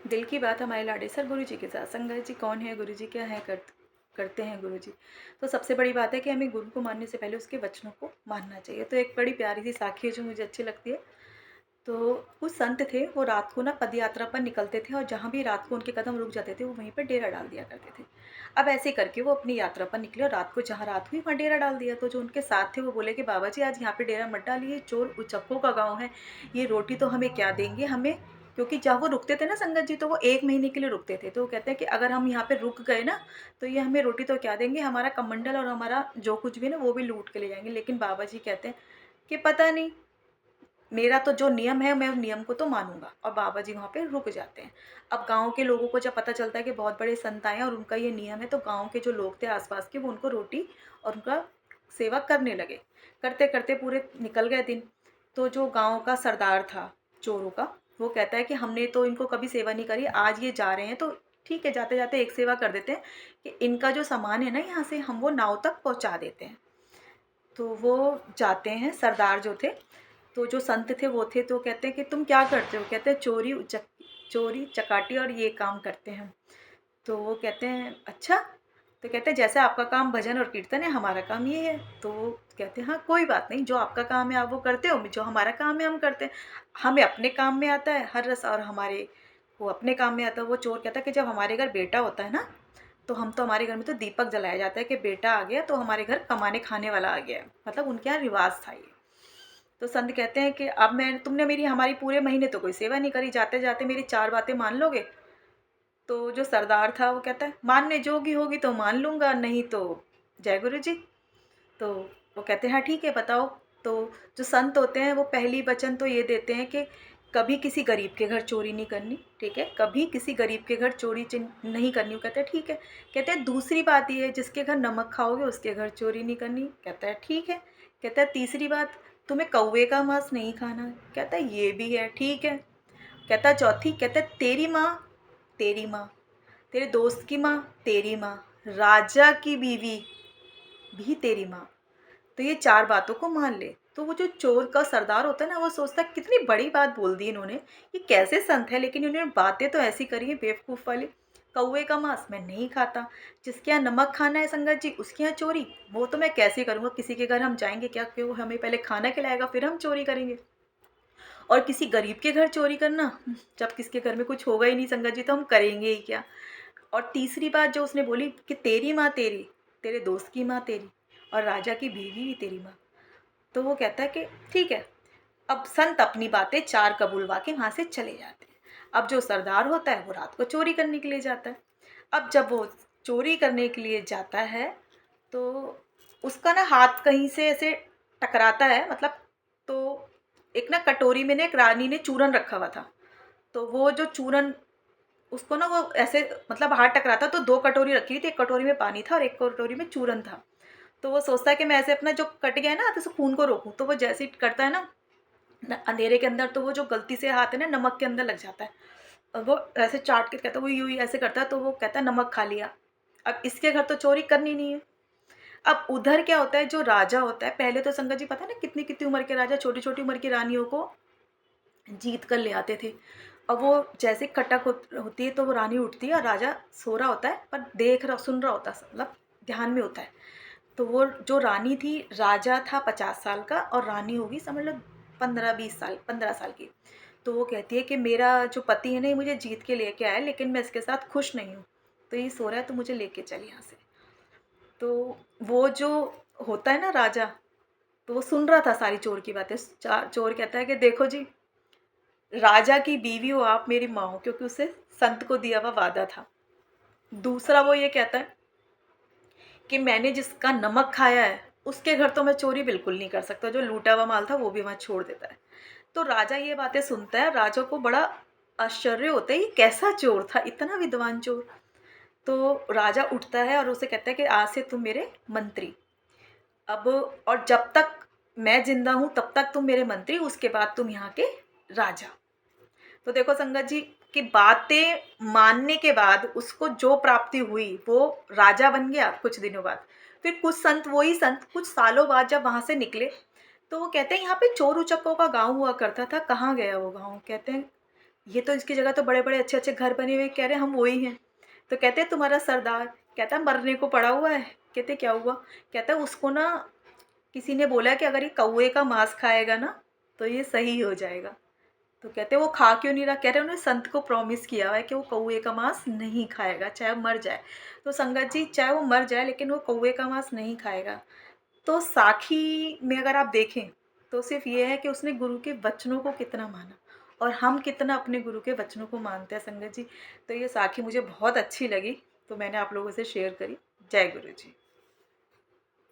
दिल की बात हमारे लाडेसर गुरु जी के साथ। संगत जी कौन है, गुरु जी क्या है, करते हैं गुरु जी। तो सबसे बड़ी बात है कि हमें गुरु को मानने से पहले उसके वचनों को मानना चाहिए। तो एक बड़ी प्यारी सी साखी है जो मुझे अच्छी लगती है। तो कुछ संत थे, वो रात को ना पद यात्रा पर निकलते थे और जहाँ भी रात को उनके कदम रुक जाते थे वो वहीं पर डेरा डाल दिया करते थे। अब ऐसे करके वो अपनी यात्रा पर निकले और रात को जहाँ रात हुई वहाँ डेरा डाल दिया। तो जो उनके साथ थे वो बोले कि बाबा जी आज यहाँ पे डेरा मत डालिए, चोर उचक्कों का गाँव है, ये रोटी तो हमें क्या देंगे हमें। क्योंकि जहाँ वो रुकते थे ना संगत जी, तो वो 1 महीने के लिए रुकते थे। तो वो कहते हैं कि अगर हम यहाँ पे रुक गए ना, तो ये हमें रोटी तो क्या देंगे, हमारा कमंडल और हमारा जो कुछ भी है ना वो भी लूट के ले जाएँगे। लेकिन बाबा जी कहते हैं कि पता नहीं, मेरा तो जो नियम है मैं उस नियम को तो मानूँगा। और बाबा जी वहाँ पे रुक जाते हैं। अब गाँव के लोगों को जब पता चलता है कि बहुत बड़े संत आए हैं और उनका ये नियम है, तो गाँव के जो लोग थे आस-पास के वो उनको रोटी और उनका सेवा करने लगे। करते-करते पूरे निकल गए दिन। तो जो गाँव का सरदार था चोरों का, वो कहता है कि हमने तो इनको कभी सेवा नहीं करी, आज ये जा रहे हैं तो ठीक है, जाते-जाते एक सेवा कर देते हैं कि इनका जो सामान है ना यहाँ से हम वो नाव तक पहुँचा देते हैं। तो वो जाते हैं, सरदार जो थे, तो जो संत थे वो थे, तो कहते हैं कि तुम क्या करते हो? कहते हैं चोरी चकाटी और ये काम करते हैं हम। तो वो कहते हैं अच्छा। तो कहते हैं जैसे आपका काम भजन और कीर्तन है, हमारा काम ये है। तो वो कहते हैं हाँ कोई बात नहीं, जो आपका काम है आप वो करते हो, जो हमारा काम है हम करते हैं। हमें अपने काम में आता है हर रस और हमारे वो अपने काम में आता है। वो चोर कहता है कि जब हमारे घर बेटा होता है ना, तो हम तो हमारे घर में तो दीपक जलाया जाता है कि बेटा आ गया तो हमारे घर कमाने खाने वाला आ गया। मतलब उनके यहाँ रिवाज था ये। तो संत कहते हैं कि अब मैं तुमने मेरी हमारी पूरे महीने तो कोई सेवा नहीं करी, जाते जाते मेरी 4 बातें मान लोगे? तो जो सरदार था वो कहता है मानने जोगी होगी तो मान लूँगा, नहीं तो जय गुरु जी। तो वो कहते हैं हाँ ठीक है बताओ। तो जो संत होते हैं वो पहली वचन तो ये देते हैं कि कभी किसी गरीब के घर चोरी नहीं करनी, ठीक है, कभी किसी गरीब के घर चोरी नहीं करनी। वो कहते हैं ठीक है। कहते हैं दूसरी बात ये है जिसके घर नमक खाओगे उसके घर चोरी नहीं करनी। कहता है ठीक है। कहता है तीसरी बात, तुम्हें कौवे का मांस नहीं खाना। कहता है ये भी है, ठीक है। कहता है चौथी, कहता है तेरी माँ, तेरे दोस्त की माँ तेरी माँ, राजा की बीवी भी तेरी माँ, तो ये 4 बातों को मान ले। तो वो जो चोर का सरदार होता है ना, वो सोचता है कितनी बड़ी बात बोल दी इन्होंने, ये कैसे संत है लेकिन इन्होंने बातें तो ऐसी करी हैं बेवकूफ़ वाली। कौवे का मांस मैं नहीं खाता, जिसके यहाँ नमक खाना है संगत जी उसके यहाँ चोरी, वो तो मैं कैसे करूँगा, किसी के घर हम जाएंगे क्या कि वो हमें पहले खाना खिलाएगा फिर हम चोरी करेंगे। और किसी गरीब के घर चोरी करना, जब किसके घर में कुछ होगा ही नहीं संगत जी तो हम करेंगे ही क्या। और तीसरी बात जो उसने बोली कि तेरी माँ तेरी, तेरे दोस्त की माँ तेरी और राजा की बीवी भी तेरी माँ। तो वो कहता है कि ठीक है। अब संत अपनी बातें 4 कबूलवा के वहाँ से चले जाते हैं। अब जो सरदार होता है वो रात को चोरी करने के लिए जाता है। अब जब वो चोरी करने के लिए जाता है तो उसका ना हाथ कहीं से ऐसे टकराता है, मतलब, तो एक ना कटोरी में ना एक रानी ने चूरन रखा हुआ था। तो वो जो चूरन उसको ना वो ऐसे, मतलब हाथ टकराता, तो 2 कटोरी रखी हुई थी, एक कटोरी में पानी था और एक कटोरी में चूरन था। तो वो सोचता है कि मैं ऐसे अपना जो कट गया है ना हाथ से खून को रोकूं, तो वो जैसे ही करता है ना अंधेरे के अंदर, तो वो जो गलती से हाथ है ना नमक के अंदर लग जाता है। और वो ऐसे चाट के कहता है, वो यूं ही ऐसे करता है, तो वो कहता है नमक खा लिया। अब इसके घर तो चोरी करनी नहीं है। अब उधर क्या होता है, जो राजा होता है, पहले तो संगत जी पता है ना कितनी कितनी उम्र के राजा छोटी छोटी उम्र की रानियों को जीत कर ले आते थे। अब वो जैसे खटक होती है तो वो रानी उठती है और राजा सो रहा होता है पर देख रहा सुन रहा होता है, मतलब ध्यान में होता है। तो वो जो रानी थी, राजा था 50 साल का और रानी होगी समझ लो 15-20 साल, 15 साल की। तो वो कहती है कि मेरा जो पति है ना ये मुझे जीत के लेके आया लेकिन मैं इसके साथ खुश नहीं हूँ, तो ये सो रहा है तो मुझे लेके चल यहाँ से। तो वो जो होता है ना राजा, तो वो सुन रहा था सारी चोर की बातें। चोर कहता है कि देखो जी, राजा की बीवी हो आप, मेरी माँ हो, क्योंकि उसे संत को दिया हुआ वादा था। दूसरा वो ये कहता है कि मैंने जिसका नमक खाया है उसके घर तो मैं चोरी बिल्कुल नहीं कर सकता, जो लूटा हुआ माल था वो भी वहाँ छोड़ देता है। तो राजा ये बातें सुनता है, राजा को बड़ा आश्चर्य होता है ये कैसा चोर था, इतना विद्वान चोर। तो राजा उठता है और उसे कहता है कि आज से तुम मेरे मंत्री। अब और जब तक मैं जिंदा हूँ तब तक तुम मेरे मंत्री, उसके बाद तुम यहाँ के राजा। तो देखो संगत जी कि बातें मानने के बाद उसको जो प्राप्ति हुई, वो राजा बन गया कुछ दिनों बाद। फिर कुछ संत, वही संत कुछ सालों बाद जब वहां से निकले, तो वो कहते हैं यहाँ पे चोर उचक्कों का गांव हुआ करता था, कहाँ गया वो गांव। कहते हैं ये तो इसकी जगह तो बड़े-बड़े अच्छे-अच्छे घर बने हुए, कह रहे हम वो ही हैं। तो कहते हैं तुम्हारा सरदार, कहता है मरने को पड़ा हुआ है। कहते क्या हुआ? कहता है उसको ना किसी ने बोला कि अगर ये कौवे का मांस खाएगा ना तो ये सही हो जाएगा। तो कहते वो खा क्यों नहीं रहा? कह रहे उन्होंने संत को प्रॉमिस किया हुआ है कि वो कौवे का मांस नहीं खाएगा, चाहे वो मर जाए। तो संगत जी चाहे वो मर जाए लेकिन वो कौवे का मांस नहीं खाएगा। तो साखी में अगर आप देखें तो सिर्फ ये है कि उसने गुरु के वचनों को कितना माना और हम कितना अपने गुरु के वचनों को मानते हैं संगत जी। तो ये साखी मुझे बहुत अच्छी लगी, तो मैंने आप लोगों से शेयर करी। जय गुरु जी।